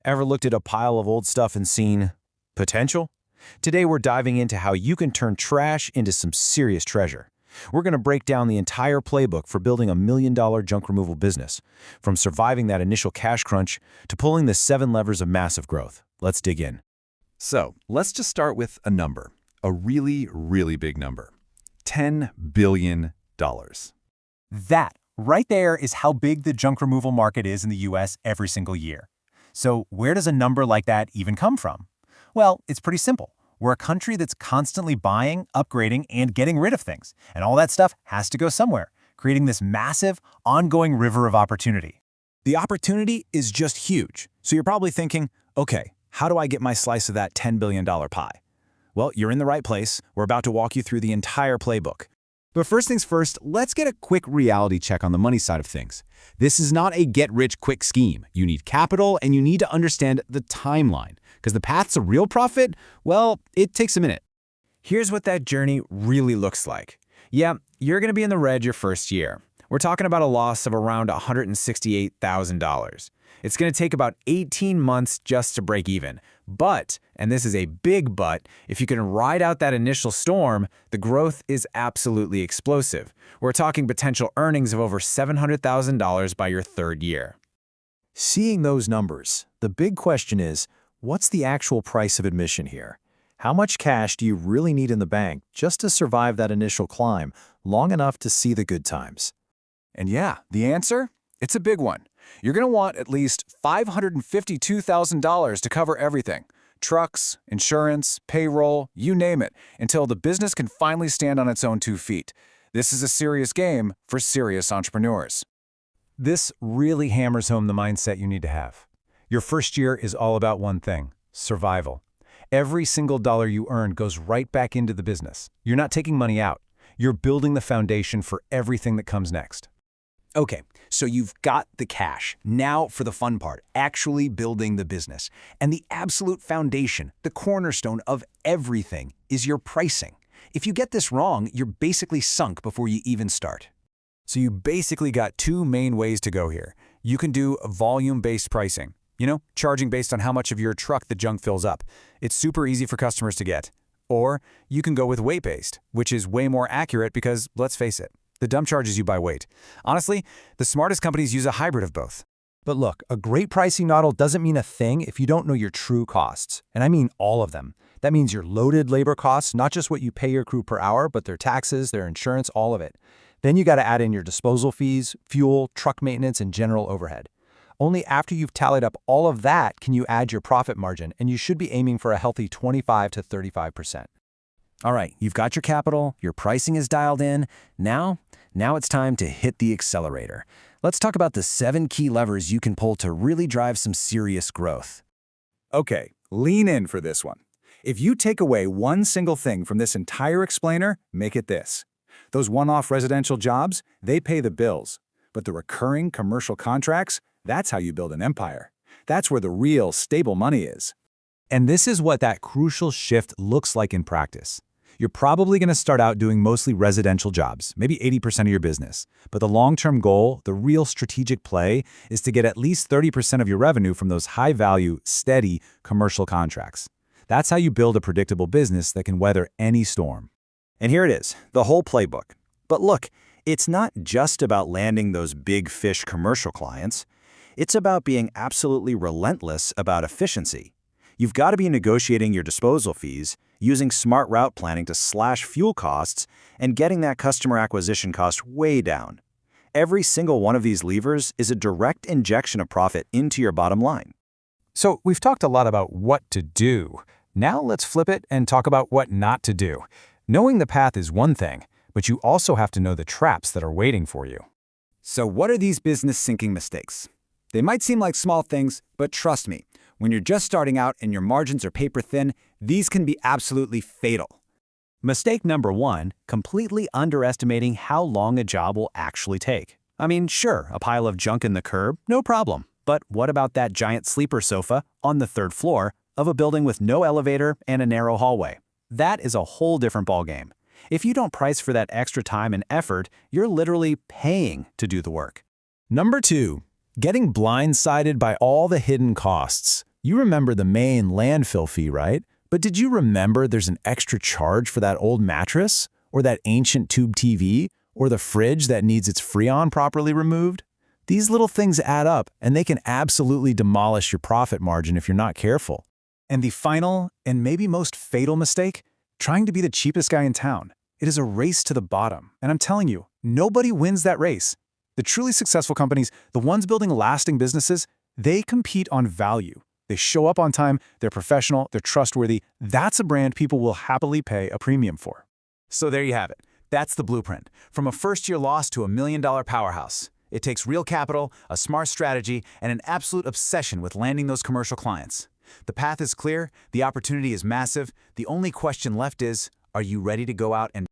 Ever looked at a pile of old stuff and seen potential? Today we're diving into how you can turn trash into some serious treasure. We're going to break down the entire playbook for building $1 million junk removal business, from surviving that initial cash crunch to pulling the 7 levers of massive growth. Let's dig in. So let's just start with a number, a really, really big number, $10 billion. That right there is how big the junk removal market is in the US every single year. So where does a number like that even come from? Well, it's pretty simple. We're a country that's constantly buying, upgrading, and getting rid of things. And all that stuff has to go somewhere, creating this massive, ongoing river of opportunity. The opportunity is just huge. So you're probably thinking, okay, how do I get my slice of that $10 billion pie? Well, you're in the right place. We're about to walk you through the entire playbook. But first things first, let's get a quick reality check on the money side of things. This is not a get-rich-quick scheme. You need capital, and you need to understand the timeline. Because the path to real profit, well, it takes a minute. Here's what that journey really looks like. Yeah, you're going to be in the red your first year. We're talking about a loss of around $168,000. It's going to take about 18 months just to break even. But, and this is a big but, if you can ride out that initial storm, the growth is absolutely explosive. We're talking potential earnings of over $700,000 by your third year. Seeing those numbers, the big question is, what's the actual price of admission here? How much cash do you really need in the bank just to survive that initial climb long enough to see the good times? And yeah, the answer? It's a big one. You're going to want at least $552,000 to cover everything. Trucks, insurance, payroll, you name it, until the business can finally stand on its own 2 feet. This is a serious game for serious entrepreneurs. This really hammers home the mindset you need to have. Your first year is all about one thing: survival. Every single dollar you earn goes right back into the business. You're not taking money out. You're building the foundation for everything that comes next. Okay, so you've got the cash. Now for the fun part, actually building the business. And the absolute foundation, the cornerstone of everything, is your pricing. If you get this wrong, you're basically sunk before you even start. So you basically got 2 main ways to go here. You can do volume-based pricing. Charging based on how much of your truck the junk fills up. It's super easy for customers to get. Or you can go with weight-based, which is way more accurate because, let's face it, the dump charges you by weight. Honestly, the smartest companies use a hybrid of both. But look, a great pricing model doesn't mean a thing if you don't know your true costs. And I mean all of them. That means your loaded labor costs, not just what you pay your crew per hour, but their taxes, their insurance, all of it. Then you got to add in your disposal fees, fuel, truck maintenance, and general overhead. Only after you've tallied up all of that can you add your profit margin, and you should be aiming for a healthy 25 to 35%. All right, you've got your capital, your pricing is dialed in. Now it's time to hit the accelerator. Let's talk about the 7 key levers you can pull to really drive some serious growth. Okay, lean in for this one. If you take away one single thing from this entire explainer, make it this. Those one-off residential jobs, they pay the bills. But the recurring commercial contracts, that's how you build an empire. That's where the real stable money is. And this is what that crucial shift looks like in practice. You're probably going to start out doing mostly residential jobs, maybe 80% of your business. But the long-term goal, the real strategic play, is to get at least 30% of your revenue from those high-value, steady commercial contracts. That's how you build a predictable business that can weather any storm. And here it is, the whole playbook. But look, it's not just about landing those big fish commercial clients. It's about being absolutely relentless about efficiency. You've got to be negotiating your disposal fees, using smart route planning to slash fuel costs, and getting that customer acquisition cost way down. Every single one of these levers is a direct injection of profit into your bottom line. So we've talked a lot about what to do. Now let's flip it and talk about what not to do. Knowing the path is one thing, but you also have to know the traps that are waiting for you. So what are these business sinking mistakes? They might seem like small things, but trust me, when you're just starting out and your margins are paper thin, these can be absolutely fatal. Mistake number 1, completely underestimating how long a job will actually take. I mean, sure, a pile of junk in the curb, no problem. But what about that giant sleeper sofa on the 3rd floor of a building with no elevator and a narrow hallway? That is a whole different ballgame. If you don't price for that extra time and effort, you're literally paying to do the work. Number 2, getting blindsided by all the hidden costs. You remember the main landfill fee, right? But did you remember there's an extra charge for that old mattress? Or that ancient tube TV? Or the fridge that needs its Freon properly removed? These little things add up, and they can absolutely demolish your profit margin if you're not careful. And the final, and maybe most fatal mistake? Trying to be the cheapest guy in town. It is a race to the bottom, and I'm telling you, nobody wins that race. The truly successful companies, the ones building lasting businesses, they compete on value. They show up on time, they're professional, they're trustworthy. That's a brand people will happily pay a premium for. So there you have it. That's the blueprint. From a first-year loss to $1 million powerhouse. It takes real capital, a smart strategy, and an absolute obsession with landing those commercial clients. The path is clear, the opportunity is massive. The only question left is, are you ready to go out and